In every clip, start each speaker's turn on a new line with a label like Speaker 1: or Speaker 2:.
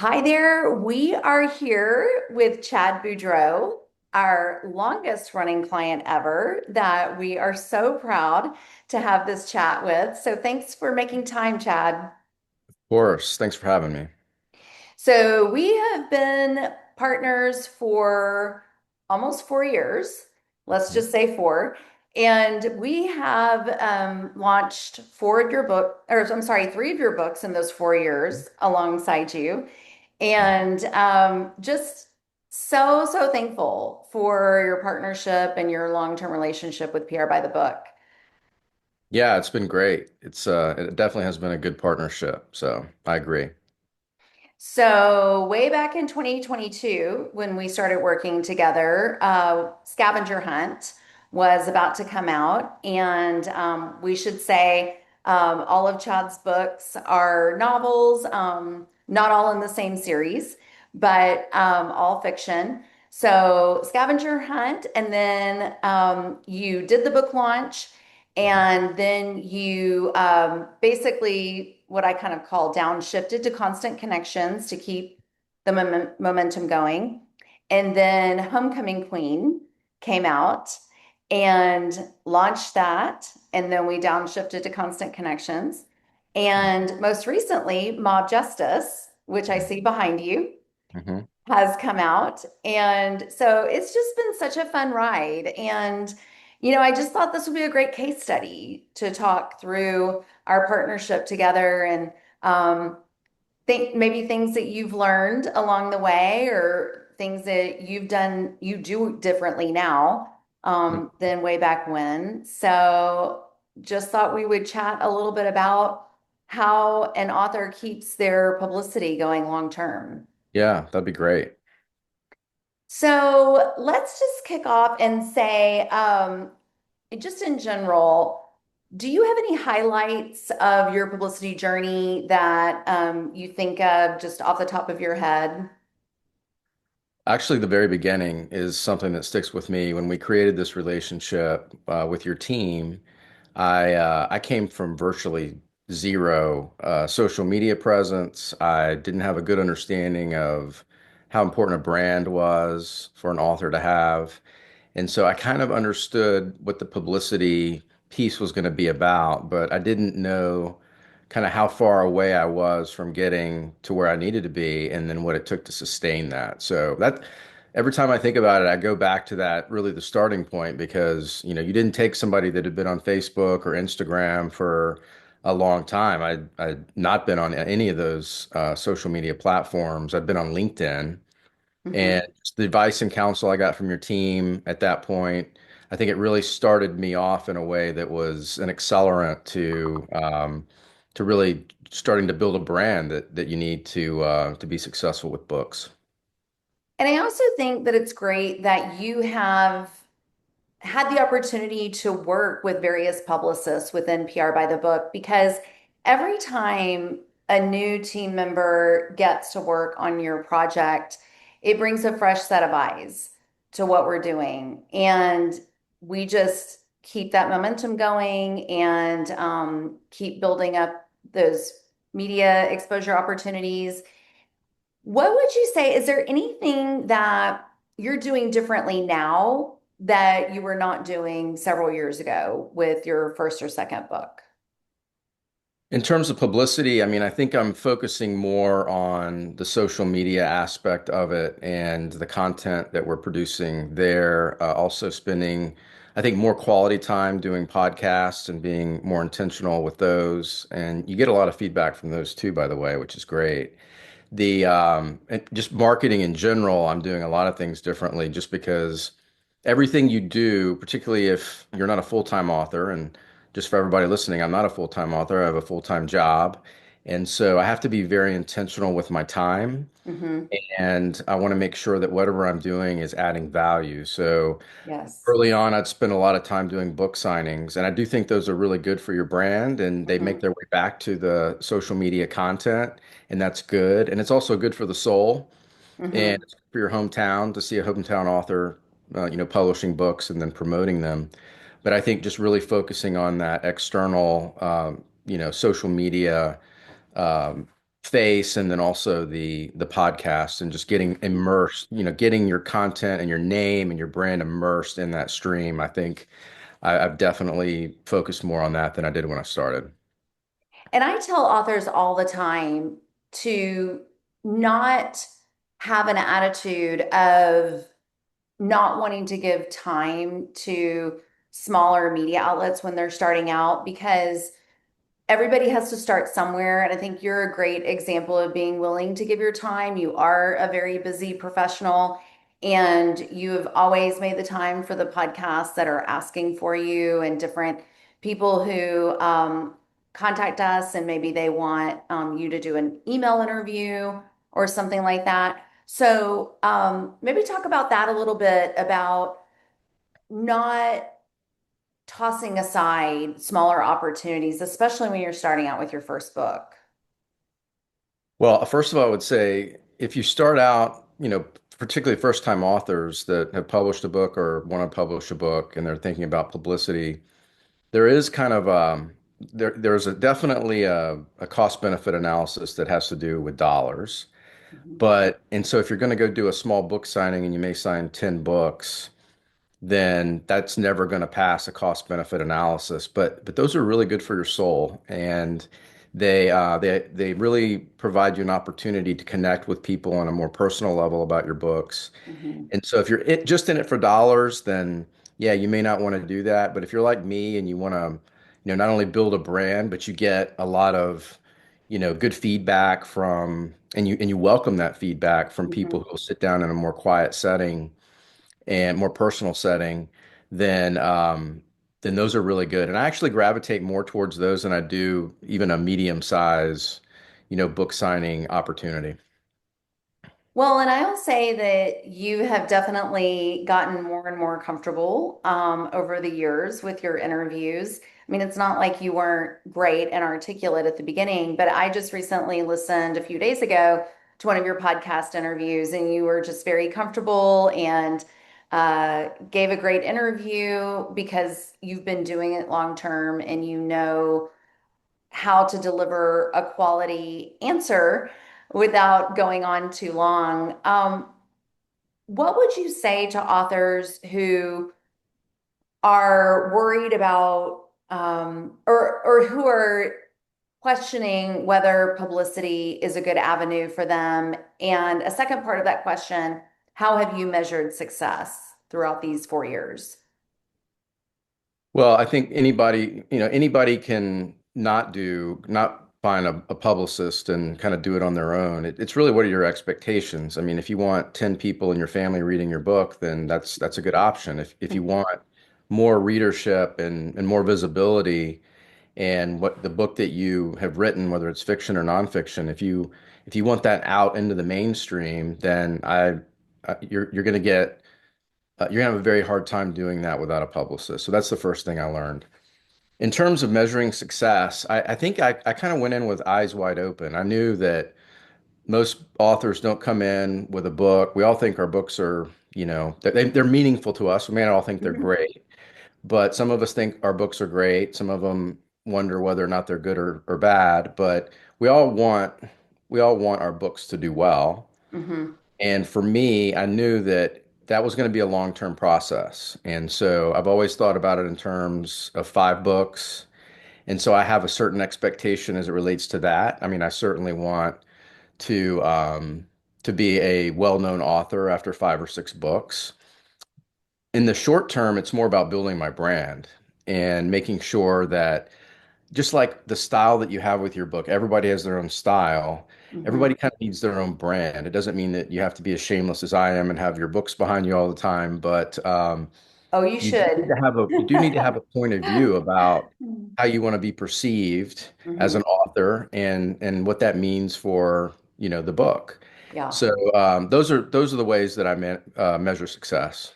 Speaker 1: Hi there. We are here with Chad Boudreaux, our longest running client ever, that we are so proud to have this chat with. So thanks for making time, Chad.
Speaker 2: Of course. Thanks for having me.
Speaker 1: So we have been partners for almost 4 years. Let's just say four. And we have launched four of your book, or I'm sorry, three of your books in those 4 years alongside you. And just so thankful for your partnership and your long-term relationship with PR by the Book.
Speaker 2: Yeah, it's been great. It definitely has been a good partnership. So I agree.
Speaker 1: So, way back in 2022, when we started working together, Scavenger Hunt was about to come out. And we should say all of Chad's books are novels, not all in the same series, but all fiction. So, Scavenger Hunt, and then you did the book launch. And then you basically, what I kind of call downshifted to Constant Connections to keep the momentum going. And then Homecoming Queen came out and launched that. And then we downshifted to Constant Connections. And most recently, Mob Justice, which I see behind you,
Speaker 2: Hmm.
Speaker 1: has come out. And so it's just been such a fun ride. And, I just thought this would be a great case study to talk through our partnership together and think maybe things that you've learned along the way or things that you do differently now than way back when. So just thought we would chat a little bit about how an author keeps their publicity going long term.
Speaker 2: Yeah, that'd be great.
Speaker 1: So let's just kick off and say, just in general, do you have any highlights of your publicity journey that you think of just off the top of your head?
Speaker 2: Actually, the very beginning is something that sticks with me. When we created this relationship with your team, I came from virtually zero social media presence. I didn't have a good understanding of how important a brand was for an author to have. And so I kind of understood what the publicity piece was going to be about, but I didn't know kind of how far away I was from getting to where I needed to be and then what it took to sustain that. So that every time I think about it, I go back to that really the starting point because, you didn't take somebody that had been on Facebook or Instagram for a long time. I'd not been on any of those social media platforms. I'd been on LinkedIn.
Speaker 1: Hmm.
Speaker 2: And just the advice and counsel I got from your team at that point, I think it really started me off in a way that was an accelerant to really starting to build a brand that you need to be successful with books.
Speaker 1: And I also think that it's great that you have had the opportunity to work with various publicists within PR by the Book because every time a new team member gets to work on your project, it brings a fresh set of eyes to what we're doing. And we just keep that momentum going and keep building up those media exposure opportunities. What would you say? Is there anything that you're doing differently now that you were not doing several years ago with your first or second book?
Speaker 2: In terms of publicity, I mean, I think I'm focusing more on the social media aspect of it and the content that we're producing there. Also spending, I think, more quality time doing podcasts and being more intentional with those. And you get a lot of feedback from those too, by the way, which is great. And just marketing in general, I'm doing a lot of things differently just because everything you do, particularly if you're not a full-time author, and just for everybody listening, I'm not a full-time author, I have a full-time job. And so I have to be very intentional with my time,
Speaker 1: Hmm.
Speaker 2: and I want to make sure that whatever I'm doing is adding value. So
Speaker 1: Yes.
Speaker 2: early on, I'd spend a lot of time doing book signings, and I do think those are really good for your brand, and they make
Speaker 1: Hmm.
Speaker 2: their way back to the social media content, and that's good. And it's also good for the soul, and
Speaker 1: Hmm.
Speaker 2: it's good for your hometown to see a hometown author, publishing books and then promoting them. But I think just really focusing on that external, social media face and then also the podcast and just getting immersed, getting your content and your name and your brand immersed in that stream. I think I've definitely focused more on that than I did when I started.
Speaker 1: And I tell authors all the time to not have an attitude of not wanting to give time to smaller media outlets when they're starting out because everybody has to start somewhere. And I think you're a great example of being willing to give your time. You are a very busy professional, and you have always made the time for the podcasts that are asking for you and different people who contact us, and maybe they want you to do an email interview or something like that. So maybe talk about that a little bit about not tossing aside smaller opportunities, especially when you're starting out with your first book.
Speaker 2: Well, first of all, I would say if you start out, particularly first-time authors that have published a book or want to publish a book and they're thinking about publicity, there is kind of there's definitely a cost benefit analysis that has to do with dollars.
Speaker 1: Mhm.
Speaker 2: And so if you're going to go do a small book signing and you may sign 10 books, then that's never going to pass a cost benefit analysis. But those are really good for your soul, and they really provide you an opportunity to connect with people on a more personal level about your books.
Speaker 1: Mhm.
Speaker 2: And so if you're just in it for dollars, then yeah, you may not want to do that. But if you're like me and you want to, not only build a brand, but you get a lot of, good feedback from, and you welcome that feedback from people
Speaker 1: Mhm.
Speaker 2: who will sit down in a more quiet setting and more personal setting, then then those are really good. And I actually gravitate more towards those than I do even a medium size, book signing opportunity.
Speaker 1: Well, and I'll say that you have definitely gotten more and more comfortable over the years with your interviews. I mean, it's not like you weren't great and articulate at the beginning, but I just recently listened a few days ago to one of your podcast interviews, and you were just very comfortable and gave a great interview because you've been doing it long term and you know how to deliver a quality answer without going on too long. What would you say to authors who are worried about or who are questioning whether publicity is a good avenue for them? And a second part of that question, how have you measured success throughout these 4 years?
Speaker 2: Well, I think anybody can not find a publicist and kind of do it on their own. It's really what are your expectations? I mean, if you want 10 people in your family reading your book, then that's a good option. If you want more readership and more visibility and what the book that you have written, whether it's fiction or nonfiction, if you want that out into the mainstream, then you're going to get you're gonna have a very hard time doing that without a publicist. So that's the first thing I learned. In terms of measuring success, I think I kind of went in with eyes wide open. I knew that most authors don't come in with a book. We all think our books are, they're meaningful to us. We may not all think they're
Speaker 1: Mhm.
Speaker 2: great, but some of us think our books are great. Some of them wonder whether or not they're good or bad. But we all want we all want our books to do well.
Speaker 1: Mhm.
Speaker 2: And for me, I knew that that was going to be a long-term process. And so I've always thought about it in terms of 5 books. And so I have a certain expectation as it relates to that. I mean, I certainly want to to be a well-known author after 5 or 6 books. In the short term, it's more about building my brand and making sure that just like the style that you have with your book, everybody has their own style.
Speaker 1: Mhm.
Speaker 2: Everybody kind of needs their own brand. It doesn't mean that you have to be as shameless as I am and have your books behind you all the time, but
Speaker 1: Oh, you
Speaker 2: you do need
Speaker 1: should.
Speaker 2: to have a point of view about how you want to be perceived as
Speaker 1: Mhm.
Speaker 2: an author and what that means for, the book.
Speaker 1: Yeah.
Speaker 2: So those are the ways that measure success.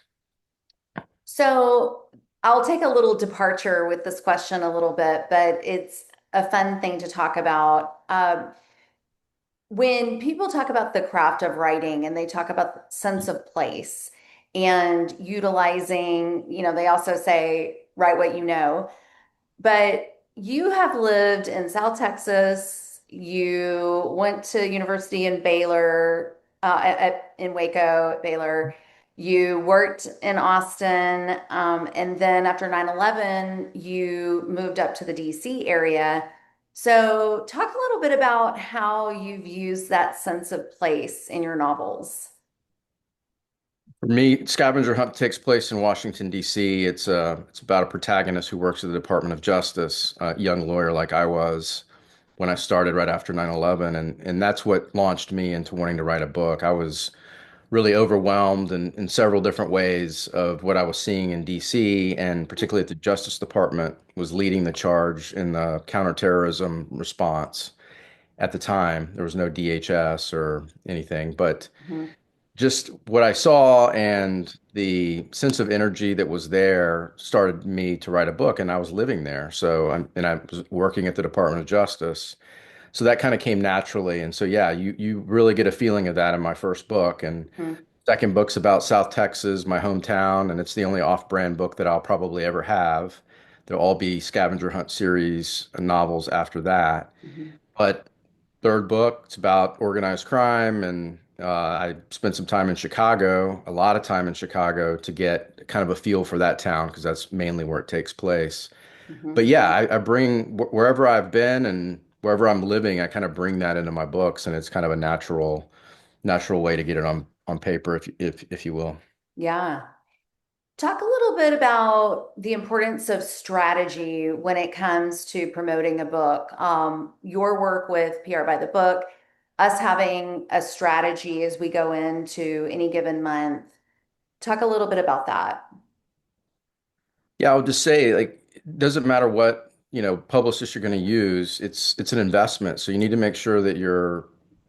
Speaker 1: So I'll take a little departure with this question a little bit, but it's a fun thing to talk about. When people talk about the craft of writing and they talk about the sense of place and utilizing, they also say, write what you know. But you have lived in South Texas You went to university in Baylor, in Waco, at Baylor. You worked in Austin, and then after 9/11, you moved up to the DC area. So, talk a little bit about how you've used that sense of place in your novels.
Speaker 2: For me, Scavenger Hunt takes place in Washington, D.C. It's about a protagonist who works at the Department of Justice, a young lawyer like I was when I started right after 9/11, and that's what launched me into wanting to write a book. I was really overwhelmed in several different ways of what I was seeing in DC, and particularly at the Justice Department was leading the charge in the counterterrorism response. At the time, there was no DHS or anything, but
Speaker 1: Mhm.
Speaker 2: just what I saw and the sense of energy that was there started me to write a book, and I was living there. And I was working at the Department of Justice. So that kind of came naturally. And so, yeah, you really get a feeling of that in my first book. And
Speaker 1: Mhm.
Speaker 2: second book's about South Texas, my hometown, and it's the only off-brand book that I'll probably ever have. There'll all be Scavenger Hunt series novels after that.
Speaker 1: Mhm.
Speaker 2: But third book, it's about organized crime, and I spent some time in Chicago, a lot of time in Chicago, to get kind of a feel for that town because that's mainly where it takes place. But
Speaker 1: Mhm.
Speaker 2: yeah, I bring wherever I've been and wherever I'm living, I kind of bring that into my books, and it's kind of a natural way to get it on paper, if you will.
Speaker 1: Yeah. Talk a little bit about the importance of strategy when it comes to promoting a book. Your work with PR by the Book, us having a strategy as we go into any given month. Talk a little bit about that.
Speaker 2: Yeah, I would just say like it doesn't matter what, publicist you're going to use, it's an investment. So you need to make sure that you're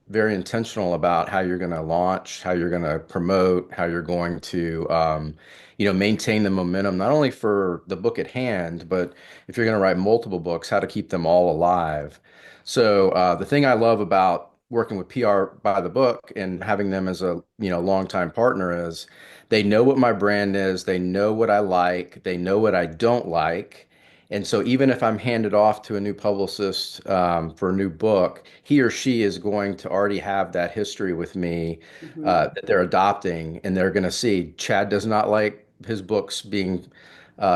Speaker 2: very intentional about how you're going to launch, how you're going to promote, how you're going to maintain the momentum, not only for the book at hand, but if you're going to write multiple books, how to keep them all alive. So the thing I love about working with PR by the book and having them as a, longtime partner is they know what my brand is. They know what I like. They know what I don't like. And so even if I'm handed off to a new publicist for a new book, he or she is going to already have that history with me
Speaker 1: Hmm.
Speaker 2: that they're adopting, and they're going to see Chad does not like his books being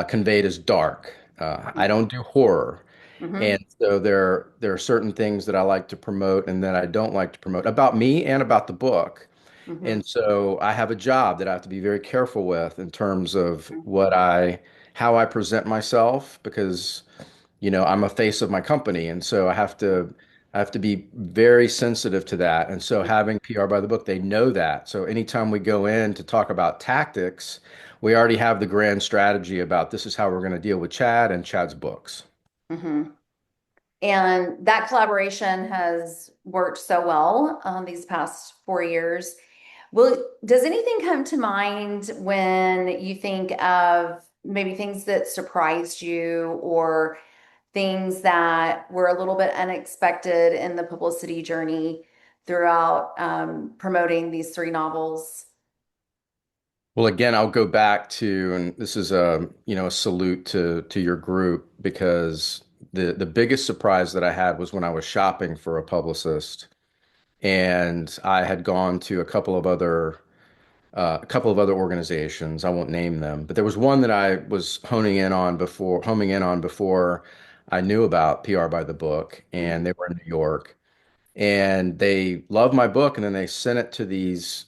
Speaker 2: conveyed as dark. I don't do horror.
Speaker 1: Hmm.
Speaker 2: And so there are certain things that I like to promote and that I don't like to promote about me and about the book.
Speaker 1: Hmm.
Speaker 2: And so I have a job that I have to be very careful with in terms of how I present myself because, I'm a face of my company. And so I have to be very sensitive to that. And so having PR by the book, they know that. So anytime we go in to talk about tactics, we already have the grand strategy about this is how we're going to deal with Chad and Chad's books.
Speaker 1: Hmm. And that collaboration has worked so well these past 4 years. Does anything come to mind when you think of maybe things that surprised you or things that were a little bit unexpected in the publicity journey throughout promoting these three novels?
Speaker 2: Well, again, I'll go back to, and this is a salute to your group because the biggest surprise that I had was when I was shopping for a publicist, and I had gone to a couple of other organizations. I won't name them, but there was one that I was homing in on before I knew about PR by the book, and they were in New York and they loved my book, and then they sent it to these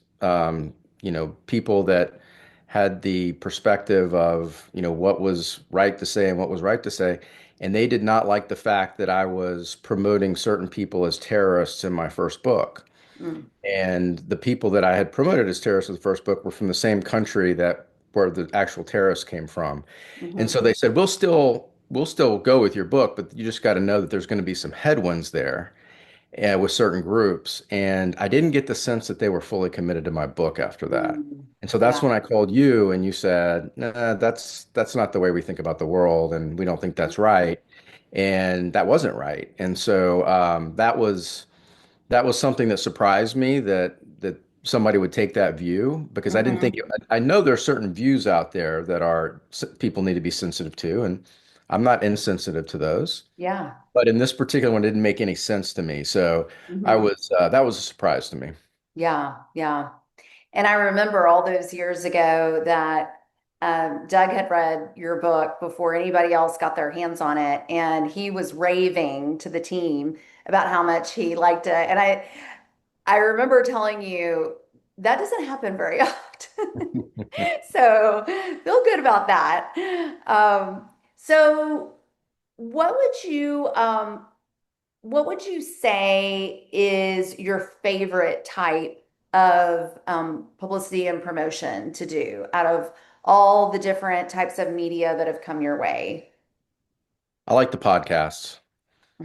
Speaker 2: people that had the perspective of what was right to say and what was right to say, and they did not like the fact that I was promoting certain people as terrorists in my first book.
Speaker 1: Mm-hmm.
Speaker 2: And the people that I had promoted as terrorists in the first book were from the same country that where the actual terrorists came from. And
Speaker 1: Mm-hmm.
Speaker 2: so they said, we'll still go with your book, but you just got to know that there's going to be some headwinds there with certain groups. And I didn't get the sense that they were fully committed to my book after that.
Speaker 1: Mm-hmm.
Speaker 2: And so that's
Speaker 1: Yeah.
Speaker 2: when I called you and you said, nah, that's not the way we think about the world, and we don't think that's right. And that wasn't right. And so that was something that surprised me that somebody would take that view because
Speaker 1: Mm-hmm.
Speaker 2: I know there are certain views out there that people need to be sensitive to, and I'm not insensitive to those.
Speaker 1: Yeah.
Speaker 2: But in this particular one, it didn't make any sense to me. So I
Speaker 1: Hmm.
Speaker 2: was that was a surprise to me.
Speaker 1: Yeah. Yeah. And I remember all those years ago that Doug had read your book before anybody else got their hands on it, and he was raving to the team about how much he liked it. And I remember telling you that doesn't happen very often. So feel good about that. So what would you what would you say is your favorite type of publicity and promotion to do out of all the different types of media that have come your way?
Speaker 2: I like the podcasts.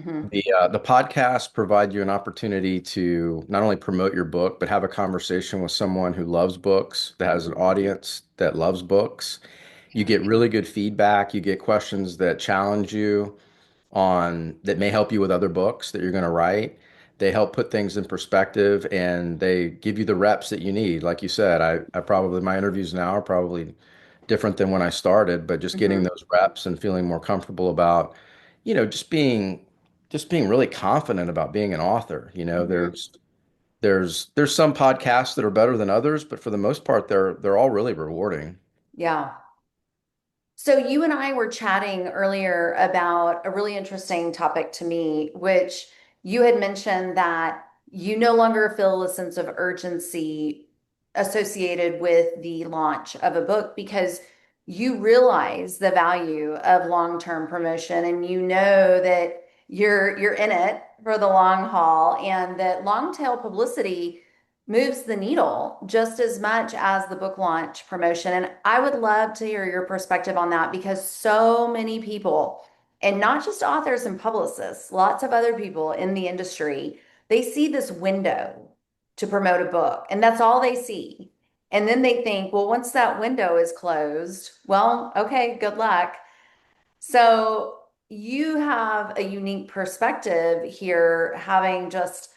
Speaker 1: Hmm.
Speaker 2: The podcasts provide you an opportunity to not only promote your book, but have a conversation with someone who loves books, that has an audience that loves books. You
Speaker 1: Yeah.
Speaker 2: get really good feedback. You get questions that challenge you on that may help you with other books that you're going to write. They help put things in perspective and they give you the reps that you need. Like you said, I probably my interviews now are probably different than when I started, but just getting
Speaker 1: Hmm.
Speaker 2: those reps and feeling more comfortable about, just being really confident about being an author.
Speaker 1: Hmm.
Speaker 2: There's some podcasts that are better than others, but for the most part, they're all really rewarding.
Speaker 1: Yeah. So you and I were chatting earlier about a really interesting topic to me, which you had mentioned that you no longer feel a sense of urgency associated with the launch of a book because you realize the value of long-term promotion and you know that you're in it for the long haul and that long tail publicity moves the needle just as much as the book launch promotion. And I would love to hear your perspective on that because so many people, and not just authors and publicists, lots of other people in the industry, they see this window to promote a book, and that's all they see. And then they think, well, once that window is closed, well, okay, good luck. So you have a unique perspective here, having just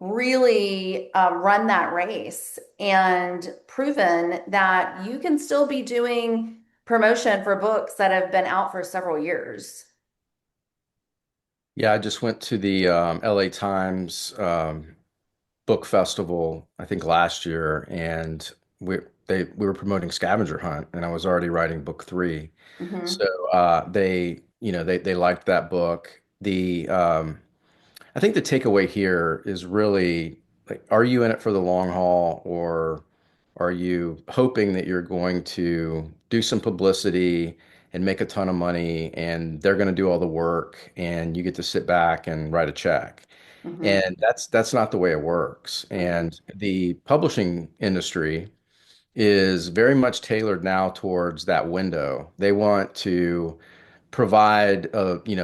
Speaker 1: really run that race and proven that you can still be doing promotion for books that have been out for several years.
Speaker 2: Yeah, I just went to the LA Times book festival, I think last year, and we were promoting Scavenger Hunt, and I was already writing book three.
Speaker 1: Hmm.
Speaker 2: So they liked that book. I think the takeaway here is really like, are you in it for the long haul, or are you hoping that you're going to do some publicity and make a ton of money, and they're going to do all the work, and you get to sit back and write a check?
Speaker 1: Hmm.
Speaker 2: And that's not the way it works.
Speaker 1: Hmm.
Speaker 2: And the publishing industry is very much tailored now towards that window. They want to provide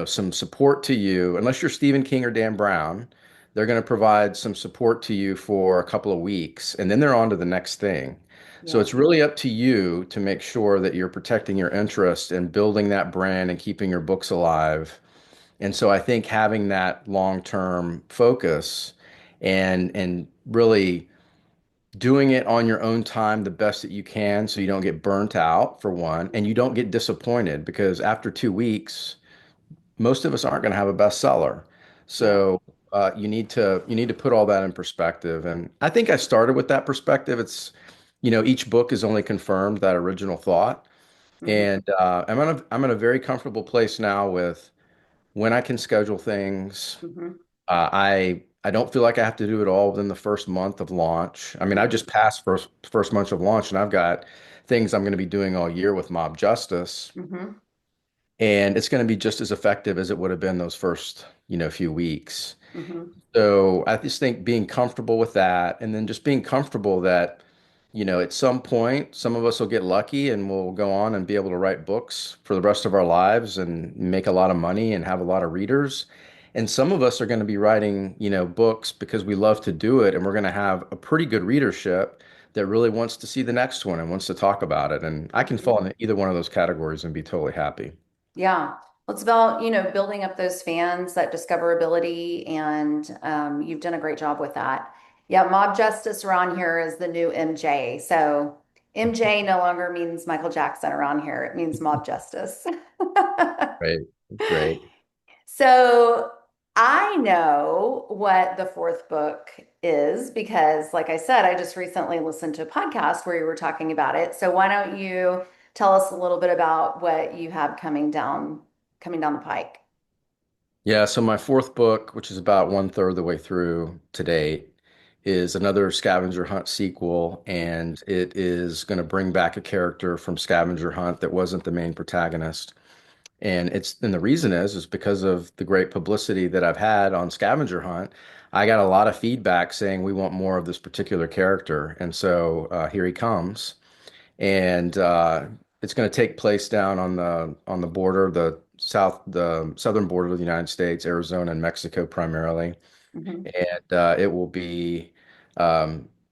Speaker 2: some support to you. Unless you're Stephen King or Dan Brown, they're going to provide some support to you for a couple of weeks, and then they're on to the next thing. So
Speaker 1: Yeah.
Speaker 2: it's really up to you to make sure that you're protecting your interest and building that brand and keeping your books alive. And so I think having that long-term focus and really doing it on your own time the best that you can so you don't get burnt out for one and you don't get disappointed because after 2 weeks most of us aren't going to have a bestseller.
Speaker 1: Yeah.
Speaker 2: So you need to put all that in perspective. And I think I started with that perspective. It's each book is only confirmed that original thought.
Speaker 1: Hmm.
Speaker 2: And I'm in a very comfortable place now with when I can schedule things.
Speaker 1: Hmm.
Speaker 2: I don't feel like I have to do it all within the first month of launch. I mean, I
Speaker 1: Hmm.
Speaker 2: just passed first month of launch, and I've got things I'm going to be doing all year with Mob Justice,
Speaker 1: Hmm.
Speaker 2: and it's going to be just as effective as it would have been those first, few weeks.
Speaker 1: Hmm.
Speaker 2: So I just think being comfortable with that, and then just being comfortable that, at some point, some of us will get lucky and we'll go on and be able to write books for the rest of our lives and make a lot of money and have a lot of readers. And some of us are going to be writing, books because we love to do it, and we're going to have a pretty good readership that really wants to see the next one and wants to talk about it. And I can fall
Speaker 1: Hmm.
Speaker 2: into either one of those categories and be totally happy.
Speaker 1: Yeah. Well, it's about, building up those fans, that discoverability, and you've done a great job with that. Yeah, Mob Justice around here is the new MJ. So MJ no longer means Michael Jackson around here. It means mob justice.
Speaker 2: Great, great.
Speaker 1: So I know what the fourth book is because, like I said, I just recently listened to a podcast where you were talking about it. So why don't you tell us a little bit about what you have coming down the pike?
Speaker 2: Yeah, so my fourth book, which is about one third of the way through to date, is another Scavenger Hunt sequel, and it is going to bring back a character from Scavenger Hunt that wasn't the main protagonist. And the reason is because of the great publicity that I've had on Scavenger Hunt. I got a lot of feedback saying we want more of this particular character, and so here he comes. And it's going to take place down on the border, the southern border of the United States, Arizona and Mexico primarily.
Speaker 1: Mhm.
Speaker 2: And it will be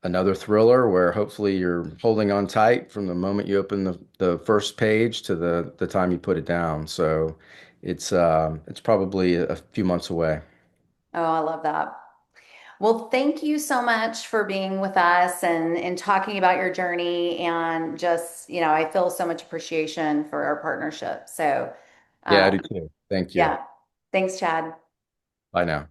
Speaker 2: another thriller where hopefully you're holding on tight from the moment you open the first page to the time you put it down. So it's probably a few months away.
Speaker 1: Oh, I love that. Well, thank you so much for being with us and talking about your journey and just, I feel so much appreciation for our partnership. So,
Speaker 2: Yeah,
Speaker 1: uh,
Speaker 2: I do too. Thank you.
Speaker 1: yeah, thanks, Chad.
Speaker 2: Bye now.